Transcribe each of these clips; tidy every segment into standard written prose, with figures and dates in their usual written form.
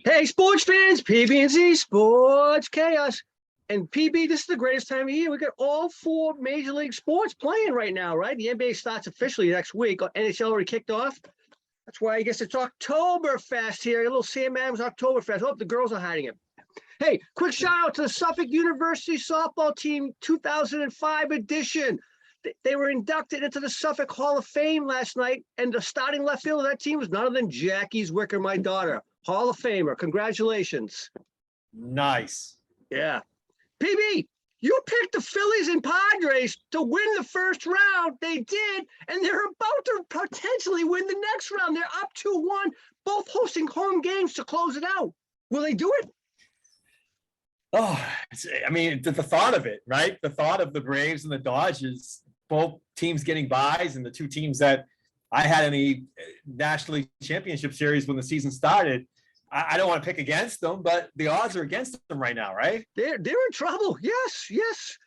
Hey, sports fans, PB&Z Sports Chaos. And PB, this is the greatest time of year. We got all four major league sports playing right now, right? The NBA starts officially next week. NHL already kicked off. That's why I guess it's Oktoberfest here. A little Sam Adams Oktoberfest. Hope the girls are hiding it. Hey, quick shout out to the Suffolk University softball team 2005 edition. They were inducted into the Suffolk Hall of Fame last night, and the starting left field of that team was none other than Jackie's Wicker, my daughter. Hall of Famer. Congratulations. Nice. Yeah. PB, you picked the Phillies and Padres to win the first round. They did, and they're about to potentially win the next round. They're up 2-1, both hosting home games to close it out. Will they do it? Oh, I mean, the thought of it, right? The thought of the Braves and the Dodgers, both teams getting byes, and the two teams that I had in the National League Championship Series when the season started. I don't want to pick against them, but the odds are against them right now, right? They're in trouble. Yes.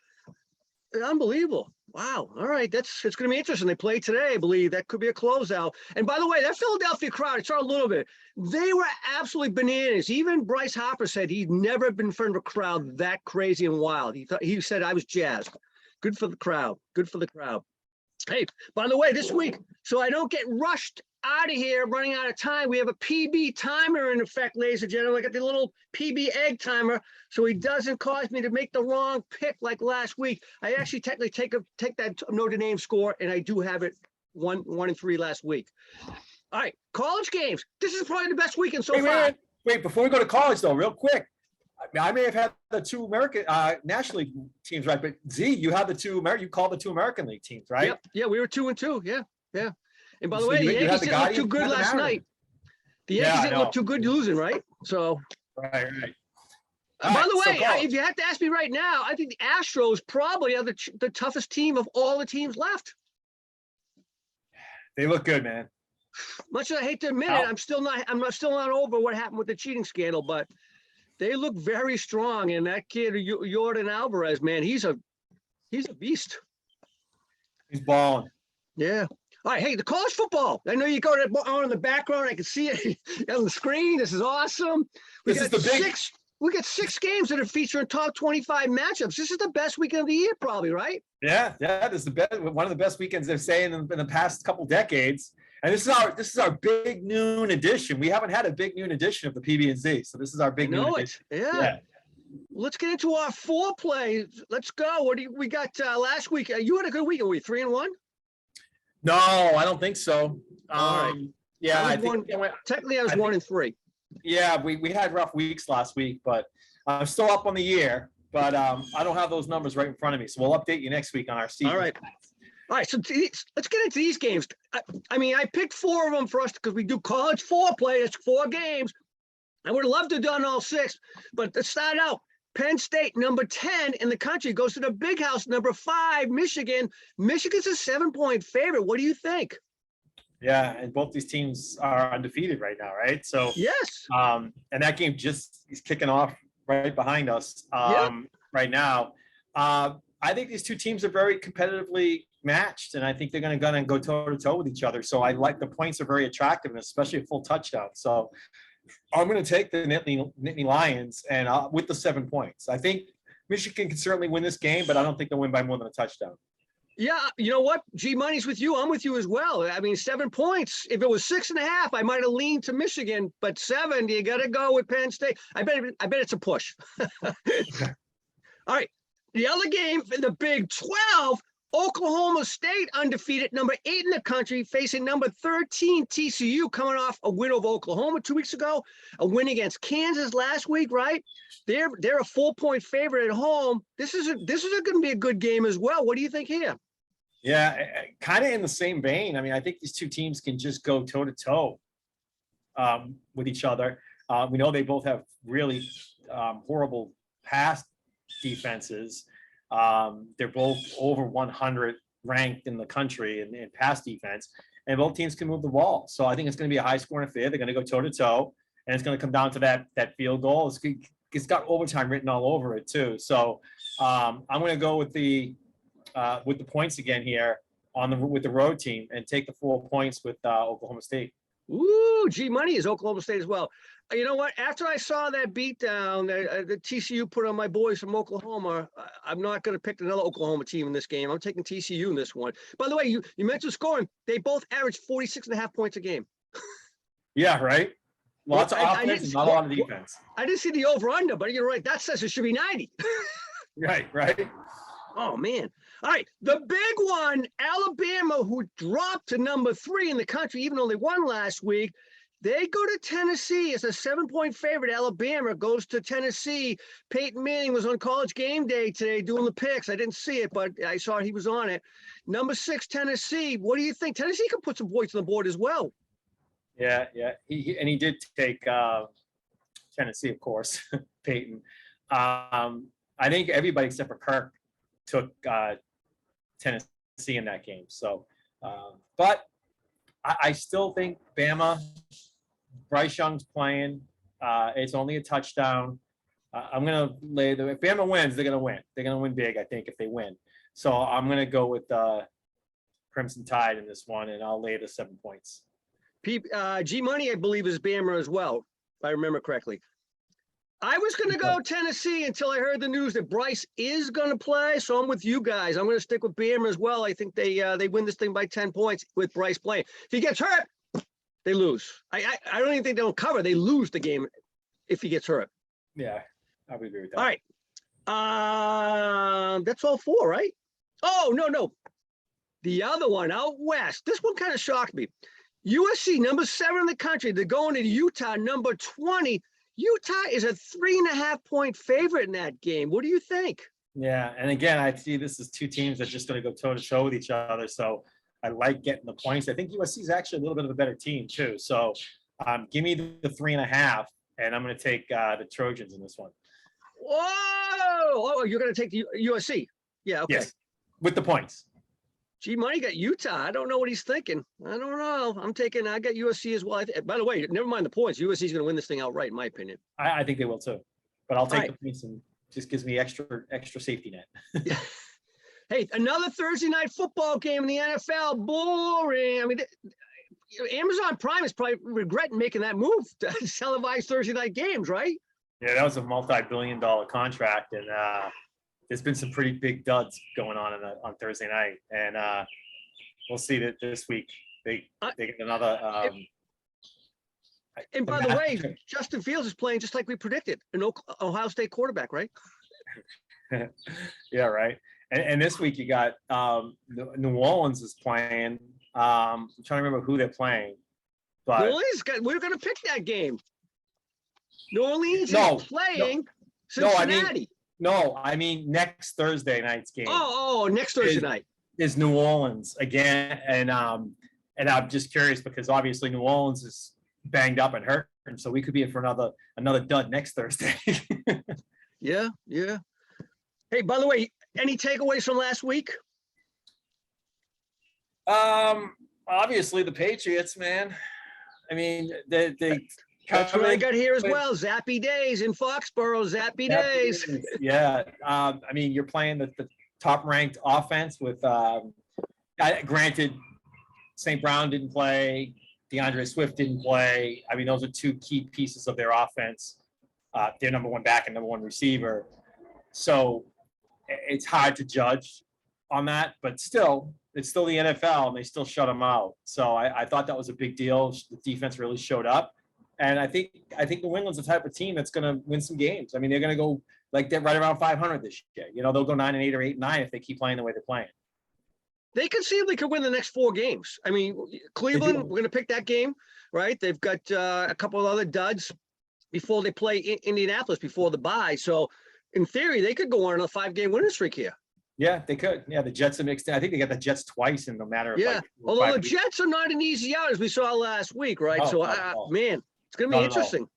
Unbelievable. Wow. All right. It's going to be interesting. They play today, I believe. That could be a closeout. And by the way, that Philadelphia crowd, I saw a little bit. They were absolutely bananas. Even Bryce Harper said he'd never been in front of a crowd that crazy and wild. He said, I was jazzed. Good for the crowd. Good for the crowd. Hey, by the way, this week, so I don't get rushed out of here, running out of time, we have a PB timer in effect, ladies and gentlemen. I got the little PB egg timer, so he doesn't cause me to make the wrong pick like last week. I actually technically take that Notre Dame score, and I do have it 1-3 last week. All right, college games. This is probably the best weekend so far. Wait, before we go to college, though, real quick. I may have had the two American National League teams right, but Z, you have the two American. You call the two American League teams, right? Yep. Yeah, we were 2-2. Yeah. And by the way, the Yankees didn't look too good last night. The Yankees didn't look too good losing, right? So. Right. By the way, if you had to ask me right now, I think the Astros probably are the toughest team of all the teams left. They look good, man. Much as I hate to admit it, I'm still not over what happened with the cheating scandal, but they look very strong. And that kid, Jordan Alvarez, man, he's a beast. He's balling. Yeah. All right, hey, the college football. I know you got it on in the background. I can see it on the screen. This is awesome. We got 6 games that are featuring top 25 matchups. This is the best weekend of the year, probably, right? Yeah. This is the best, one of the best weekends they've saying in the past couple decades. And this is our big noon edition. We haven't had a big noon edition of the PB&Z, so this is our big noon edition. Yeah. Let's get into our FourPlay. Let's go. What do we got last week? You had a good week. Are we 3-1? No, I don't think so. Right. Yeah, I was 1-3. Yeah, we had rough weeks last week, but I'm still up on the year. But I don't have those numbers right in front of me, so we'll update you next week on our season. All right. So let's get into these games. I picked 4 of them for us because we do college FourPlay. It's 4 games. I would have loved to have done all 6, but let's start out. Penn State, number 10 in the country, goes to the big house, number 5, Michigan. Michigan's a 7-point favorite. What do you think? Yeah, and both these teams are undefeated right now, right? So yes. And that game just is kicking off right behind us right now. I think these two teams are very competitively matched, and I think they're going to go toe-to-toe with each other. So I like the points are very attractive, and especially a full touchdown. So I'm going to take the Nittany Lions and with the 7 points. I think Michigan can certainly win this game, but I don't think they'll win by more than a touchdown. Yeah, you know what? G-Money's with you. I'm with you as well. I mean, 7 points. If it was 6.5, I might have leaned to Michigan, but 7, you got to go with Penn State. I bet it's a push. All right. The other game in the Big 12, Oklahoma State undefeated, number 8 in the country, facing number 13 TCU, coming off a win over Oklahoma 2 weeks ago, a win against Kansas last week, right? They're a 4-point favorite at home. This is going to be a good game as well. What do you think here? Yeah, kind of in the same vein. I mean, I think these two teams can just go toe-to-toe with each other. We know they both have really horrible pass defenses. They're both over 100 ranked in the country in pass defense, and both teams can move the ball. So I think it's going to be a high-scoring affair. They're going to go toe-to-toe, and it's going to come down to that field goal. It's got overtime written all over it too. So I'm going to go with the points again here with the road team and take the 4 points with Oklahoma State. Ooh, G Money is Oklahoma State as well. You know what? After I saw that beatdown that the TCU put on my boys from Oklahoma, I'm not going to pick another Oklahoma team in this game. I'm taking TCU in this one. By the way, you mentioned scoring. They both averaged 46.5 points a game. Yeah, right. Lots of I offense and not a lot of defense. I didn't see the over-under, but you're right. That says it should be 90. Right. Oh, man. All right. The big one, Alabama, who dropped to number 3 in the country, even though they won last week. They go to Tennessee as a 7-point favorite. Alabama goes to Tennessee. Peyton Manning was on College Game Day today doing the picks. I didn't see it, but I saw he was on it. Number 6, Tennessee. What do you think? Tennessee can put some points on the board as well. Yeah. He did take Tennessee, of course, Peyton. I think everybody except for Kirk took Tennessee in that game. So, but I still think Bama, Bryce Young's playing. It's only a touchdown. I'm going to lay if Bama wins, they're going to win. They're going to win big, I think, if they win. So I'm going to go with Crimson Tide in this one, and I'll lay the 7 points. G Money, I believe, is Bama as well, if I remember correctly. I was going to go Tennessee until I heard the news that Bryce is going to play, so I'm with you guys. I'm going to stick with Bama as well. I think they win this thing by 10 points with Bryce playing. If he gets hurt, they lose. I don't even think they'll cover. They lose the game if he gets hurt. Yeah, I would agree with that. All right. That's all 4, right? Oh, no. The other one out west. This one kind of shocked me. USC, number 7 in the country. They're going to Utah, number 20. Utah is a 3.5-point favorite in that game. What do you think? Yeah, and again, I see this is 2 teams that are just going to go toe-to-toe with each other. So I like getting the points. I think USC is actually a little bit of a better team too. So give me the 3.5, and I'm going to take the Trojans in this one. Whoa! Oh, you're going to take the USC? Yeah. Okay. Yes, with the points. G Money got Utah. I don't know what he's thinking. I don't know. I got USC as well. By the way, never mind the points. USC is going to win this thing outright, in my opinion. I think they will too. But I'll take the points, and just gives me extra safety net. Yeah. Hey, another Thursday night football game in the NFL. Boring. I mean, Amazon Prime is probably regretting making that move to televise Thursday night games, right? Yeah, that was a multi-billion-dollar contract, and there's been some pretty big duds going on on Thursday night, and we'll see that this week they get another. And by the way, Justin Fields is playing just like we predicted, an Ohio State quarterback, right? Yeah, right. And this week you got New Orleans is playing. I'm trying to remember who they're playing, but New Orleans we're going to pick that game. New Orleans is playing Cincinnati. I mean next Thursday night's game. Oh, next Thursday night is New Orleans again, and I'm just curious because obviously New Orleans is banged up and hurt, and so we could be in for another dud next Thursday. Yeah. Hey, by the way, any takeaways from last week? Obviously the Patriots, man. I mean, they that's what I got here as well. Zappy days in Foxborough. Zappy days. Yeah. I mean, you're playing the top-ranked offense with. Granted, St. Brown didn't play. DeAndre Swift didn't play. I mean, those are 2 key pieces of their offense. Their number 1 back and number 1 receiver. So it's hard to judge on that, but still, it's still the NFL, and they still shut them out. So I thought that was a big deal. The defense really showed up. And I think New England's the type of team that's going to win some games. I mean, they're going to go like they're right around 500 this year. You know, they'll go 9-8 or 8-9 if they keep playing the way they're playing. They conceivably could win the next 4 games. I mean, Cleveland, we're going to pick that game, right? They've got a couple of other duds before they play Indianapolis before the bye. So, in theory, they could go on a 5-game winning streak here. Yeah, they could. Yeah, the Jets are mixed in. I think they got the Jets twice in the matter of although the Jets are not an easy out as we saw last week, right? So, man, it's going to be interesting.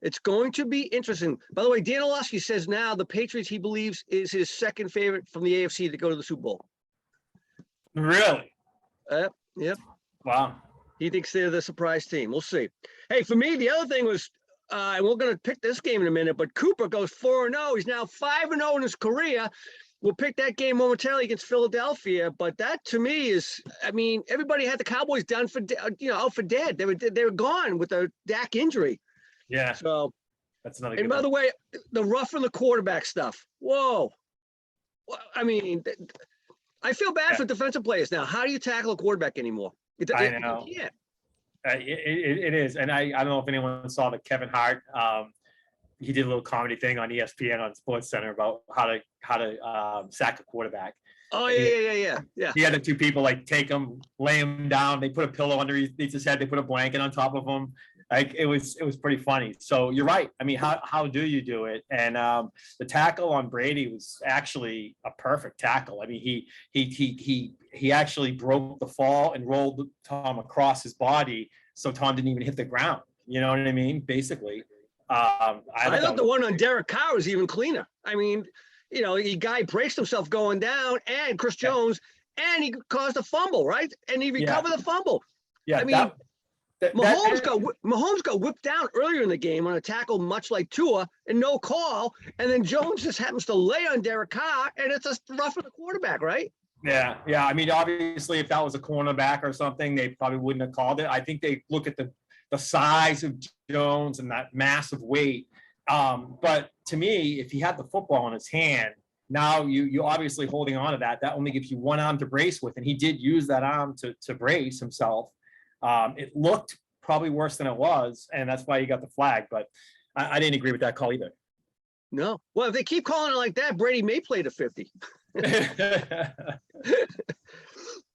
It's going to be interesting. By the way, Dan Orlovsky says now the Patriots, he believes, is his second favorite from the AFC to go to the Super Bowl. Really? Yep. Wow. He thinks they're the surprise team. We'll see. Hey, for me, the other thing was, and we're going to pick this game in a minute, but Cooper goes 4-0. He's now 5-0 in his career. we'll pick that game momentarily against Philadelphia. But that to me is, I mean, everybody had the Cowboys done for, out for dead. They were gone with the Dak injury. Yeah, So, that's another and good by one. the way, the rough and the quarterback stuff. Whoa. Well, I mean, I feel bad for defensive players now. How do you tackle a quarterback anymore? I know. You can't. It is. And I don't know if anyone saw the Kevin Hart. He did a little comedy thing on ESPN on Sports Center about how to sack a quarterback. Oh, yeah. He had the two people like take him, lay him down. They put a pillow underneath his head. They put a blanket on top of him. Like it was pretty funny. So you're right. I mean, how do you do it? And the tackle on Brady was actually a perfect tackle. I mean, he actually broke the fall and rolled Tom across his body, so Tom didn't even hit the ground. You know what I mean? Basically. I thought the one on Derek Carr was even cleaner. I mean, the guy braced himself going down, and Chris Jones, and he caused a fumble, right? And he recovered the fumble. Yeah, I mean, Mahomes got whipped down earlier in the game on a tackle, much like Tua, and no call. And then Jones just happens to lay on Derek Carr, and it's a rough on the quarterback, right? Yeah. I mean, obviously, if that was a cornerback or something, they probably wouldn't have called it. I think they look at the size of Jones and that massive weight. But to me, if he had the football in his hand, now you obviously holding on to that. That only gives you one arm to brace with, and he did use that arm to brace himself. It looked probably worse than it was, and that's why he got the flag. But I didn't agree with that call either. No. Well, if they keep calling it like that, Brady may play to 50.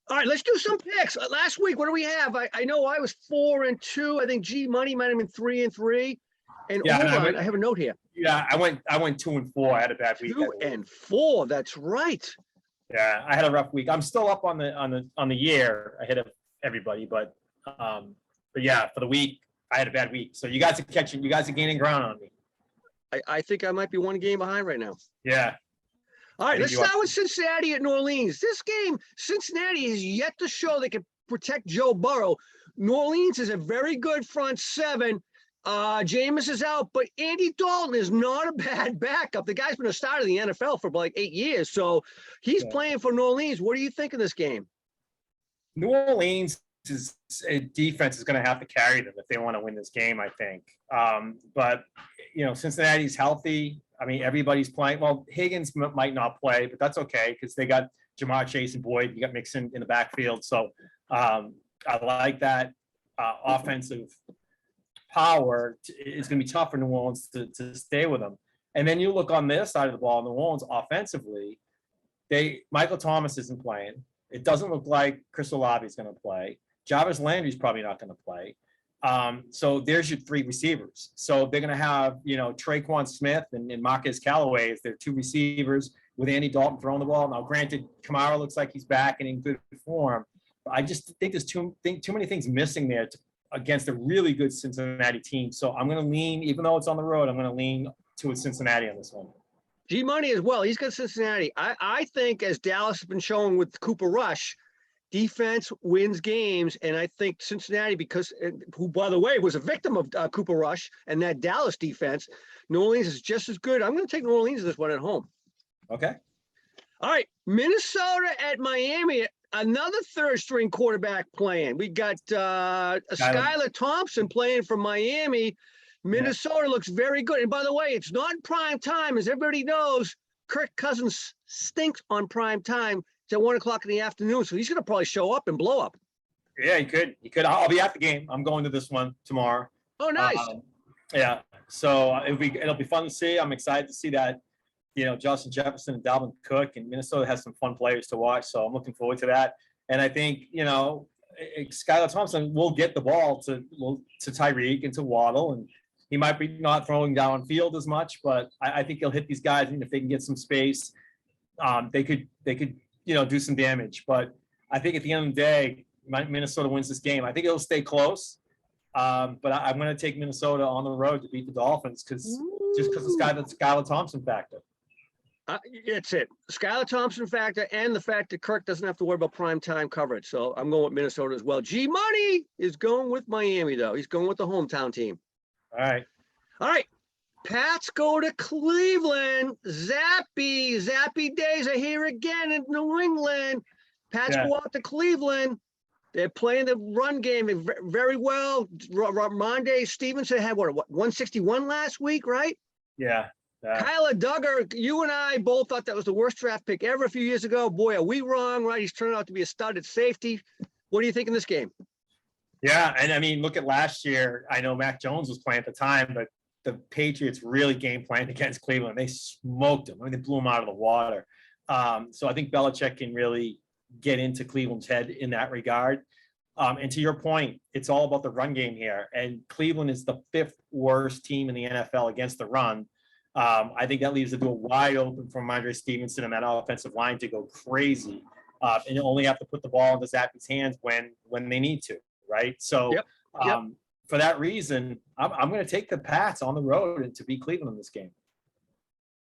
All right, let's do some picks. Last week, what do we have? I know I was 4-2. I think G Money might have been 3-3. And I have a note here. Yeah, I went 2-4. I had a bad week. 2-4. That's right. Yeah, I had a rough week. I'm still up on the year ahead of everybody, but yeah, for the week I had a bad week. So you guys are catching. You guys are gaining ground on me. I think I might be one game behind right now. Yeah. All right, let's start with Cincinnati at New Orleans. This game, Cincinnati has yet to show they can protect Joe Burrow. New Orleans is a very good front seven. Jameis is out, but Andy Dalton is not a bad backup. The guy's been a starter in the NFL for like 8 years, so he's playing for New Orleans. What do you think of this game? New Orleans' defense is going to have to carry them if they want to win this game, I think. But Cincinnati's healthy. I mean, everybody's playing. Well, Higgins might not play, but that's okay because they got Jamar Chase and Boyd. You got Mixon in the backfield. So I like that offensive power. It's going to be tough for New Orleans to stay with them. And then you look on this side of the ball, New Orleans offensively, Michael Thomas isn't playing. It doesn't look like Chris Olave is going to play. Jarvis Landry's probably not going to play. So there's your three receivers. So they're going to have, Traquan Smith and Marquez Callaway as their two receivers with Andy Dalton throwing the ball. Now, granted, Kamara looks like he's back and in good form. But I just think there's too many things missing there against a really good Cincinnati team. So I'm going to lean, even though it's on the road, I'm going to lean to Cincinnati on this one. G Money as well. He's got Cincinnati. I think, as Dallas has been showing with Cooper Rush, defense wins games, and I think Cincinnati, who, by the way, was a victim of Cooper Rush and that Dallas defense, New Orleans is just as good. I'm going to take New Orleans this one at home. Okay. All right, Minnesota at Miami. Another third-string quarterback playing. We got Skylar Thompson playing for Miami. Minnesota looks very good. And by the way, it's not prime time. As everybody knows, Kirk Cousins stinks on prime time. It's at 1 o'clock in the afternoon, so he's going to probably show up and blow up. Yeah, he could. I'll be at the game. I'm going to this one tomorrow. Oh, nice. Yeah. So it'll be fun to see. I'm excited to see that, Justin Jefferson and Dalvin Cook, and Minnesota has some fun players to watch. So I'm looking forward to that. And I think, Skylar Thompson will get the ball to Tyreek and to Waddle, and he might be not throwing downfield as much, but I think he'll hit these guys, and if they can get some space, they could do some damage. But I think at the end of the day, Minnesota wins this game. I think it'll stay close, but I'm going to take Minnesota on the road to beat the Dolphins because of the Skylar Thompson factor. It's it. Skylar Thompson factor and the fact that Kirk doesn't have to worry about prime time coverage. So I'm going with Minnesota as well. G Money is going with Miami, though. He's going with the hometown team. All right. Pats go to Cleveland. Zappy days are here again in New England. Pats Yeah. go out to Cleveland. They're playing the run game very well. Ramondre Stevenson had what 161 last week, right? Yeah. Kyler Duggar, you and I both thought that was the worst draft pick ever a few years ago. Boy, are we wrong, right? He's turned out to be a stud at safety. What do you think in this game? Yeah. And I mean, look at last year. I know Mac Jones was playing at the time, but the Patriots really game planned against Cleveland. They smoked them. I mean, they blew them out of the water. So I think Belichick can really get into Cleveland's head in that regard. And to your point, it's all about the run game here. And Cleveland is the 5th worst team in the NFL against the run. I think that leaves the door wide open for Ramondre Stevenson and that offensive line to go crazy. And you only have to put the ball into Zappy's hands when they need to, right? So for that reason, I'm going to take the Pats on the road and to beat Cleveland in this game.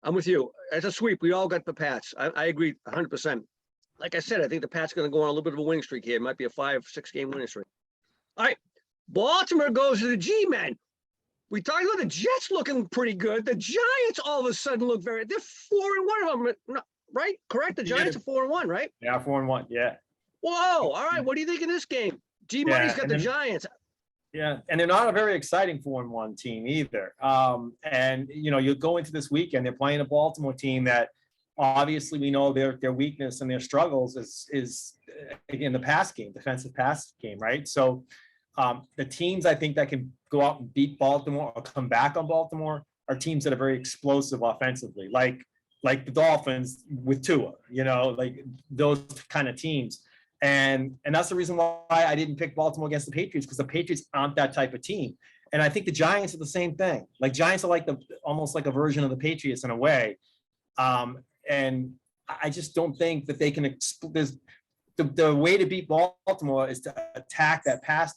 I'm with you. As a sweep, we all got the Pats. I agree 100%. Like I said, I think the Pats are going to go on a little bit of a winning streak here. It might be a 5-6 game winning streak. All right. Baltimore goes to the G-Men. We talked about the Jets looking pretty good. The Giants all of a sudden look they're 4-1 of them, right? Correct? The Giants are 4-1, right? Yeah, 4-1. Yeah. Whoa. All right. What do you think in this game? G-Money's got the Giants. Yeah, and they're not a very exciting 4-1 team either. And you go into this weekend, they're playing a Baltimore team that obviously we know their weakness and their struggles is in the pass game, defensive pass game, right? So the teams I think that can go out and beat Baltimore or come back on Baltimore are teams that are very explosive offensively, like the Dolphins with Tua, like those kind of teams. And that's the reason why I didn't pick Baltimore against the Patriots, because the Patriots aren't that type of team. And I think the Giants are the same thing. Like Giants are like almost like a version of the Patriots in a way. And I just don't think that they can. The way to beat Baltimore is to attack that pass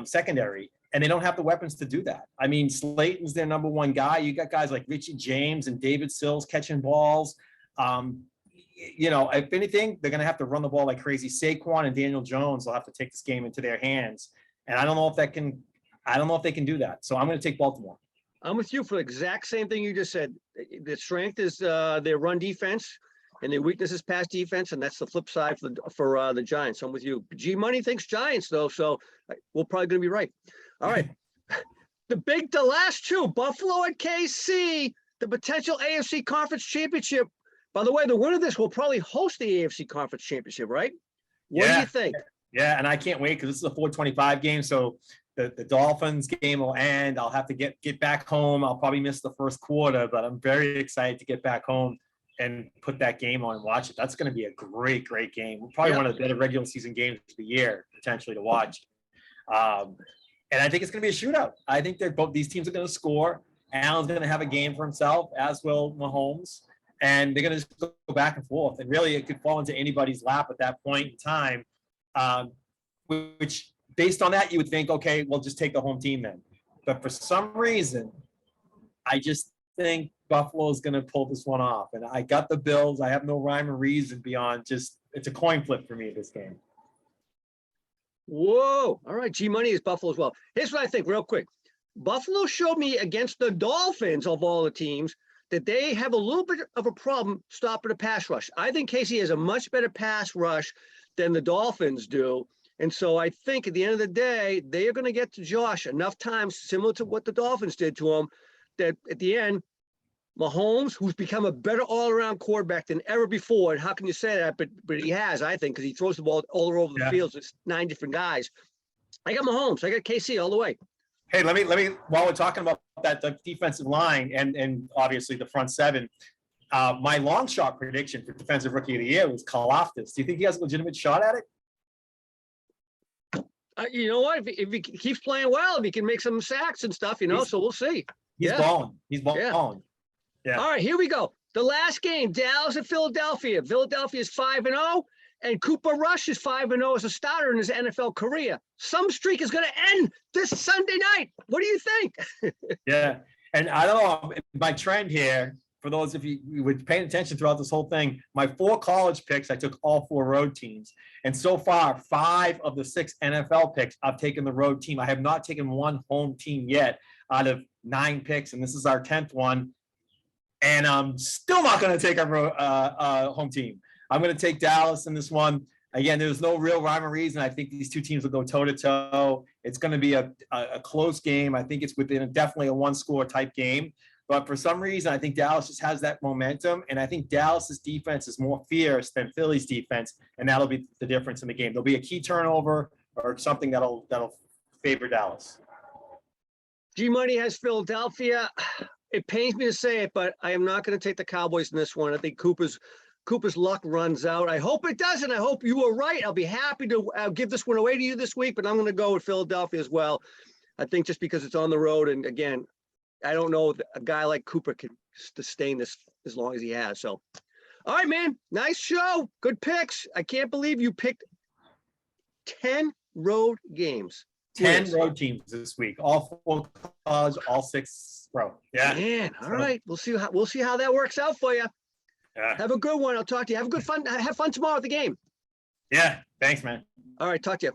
secondary, and they don't have the weapons to do that. I mean, Slayton's their number one guy. You got guys like Richie James and David Sills catching balls. If anything, they're going to have to run the ball like crazy. Saquon and Daniel Jones will have to take this game into their hands, and I don't know if they can do that. So I'm going to take Baltimore. I'm with you for the exact same thing you just said. The strength is their run defense, and their weakness is pass defense, and that's the flip side for the Giants. I'm with you. G Money thinks Giants though, so we're probably going to be right. All right, the last two, Buffalo at KC, the potential AFC Conference Championship. By the way, the winner of this will probably host the AFC Conference Championship, right? What do you think? Yeah, and I can't wait because this is a 4:25 game, so the Dolphins game will end. I'll have to get back home. I'll probably miss the first quarter, but I'm very excited to get back home and put that game on and watch it. That's going to be a great game. Probably one of the better regular season games of the year, potentially, to watch. And I think it's going to be a shootout. I think these teams are going to score. Allen's going to have a game for himself, as will Mahomes. And they're going to just go back and forth. And really, it could fall into anybody's lap at that point in time, which based on that, you would think, okay, we'll just take the home team then. But for some reason, I just think Buffalo is going to pull this one off. And I got the Bills. I have no rhyme or reason beyond just it's a coin flip for me, this game. Whoa. All right. G-Money is Buffalo as well. Here's what I think real quick. Buffalo showed me against the Dolphins of all the teams that they have a little bit of a problem stopping the pass rush. I think KC has a much better pass rush than the Dolphins do. And so I think at the end of the day, they are going to get to Josh enough times, similar to what the Dolphins did to him, that at the end, Mahomes, who's become a better all-around quarterback than ever before, and how can you say that? But he has, I think, because he throws the ball all over the field. It's 9 different guys. I got Mahomes. I got KC all the way. Hey, let me. While we're talking about that, the defensive line and obviously the front seven, my long shot prediction for defensive rookie of the year was Karlaftis. Do you think he has a legitimate shot at it? You know what? If he keeps playing well, if he can make some sacks and stuff, so we'll see. He's balling. He's balling. Yeah. All right, here we go. The last game, Dallas and Philadelphia. Philadelphia is 5-0, and Cooper Rush is 5-0 as a starter in his NFL career. Some streak is going to end this Sunday night. What do you think? Yeah, and I don't know, my trend here, for those of you who were paying attention throughout this whole thing, my 4 college picks, I took all 4 road teams. And so far, 5 of the 6 NFL picks, I've taken the road team. I have not taken one home team yet. out of 9 picks, and this is our 10th one. And I'm still not going to take our home team. I'm going to take Dallas in this one. Again, there's no real rhyme or reason. I think these two teams will go toe-to-toe. It's going to be a close game. I think it's within definitely a one-score type game. But for some reason, I think Dallas just has that momentum. And I think Dallas's defense is more fierce than Philly's defense. And that'll be the difference in the game. There'll be a key turnover or something that'll favor Dallas. G-Money has Philadelphia. It pains me to say it, but I am not going to take the Cowboys in this one. I think Cooper's luck runs out. I hope it doesn't. I hope you were right. I'll be happy to give this one away to you this week, but I'm going to go with Philadelphia as well. I think just because it's on the road, and again, I don't know if a guy like Cooper can sustain this as long as he has. So, all right, man. Nice show. Good picks. I can't believe you picked 10 road games. 10 road teams this week. All 4 college, all 6 road. Yeah. Man, all right. We'll see how that works out for you. Yeah. Have a good one. I'll talk to you. Have fun tomorrow at the game. Yeah. Thanks, man. All right. Talk to you.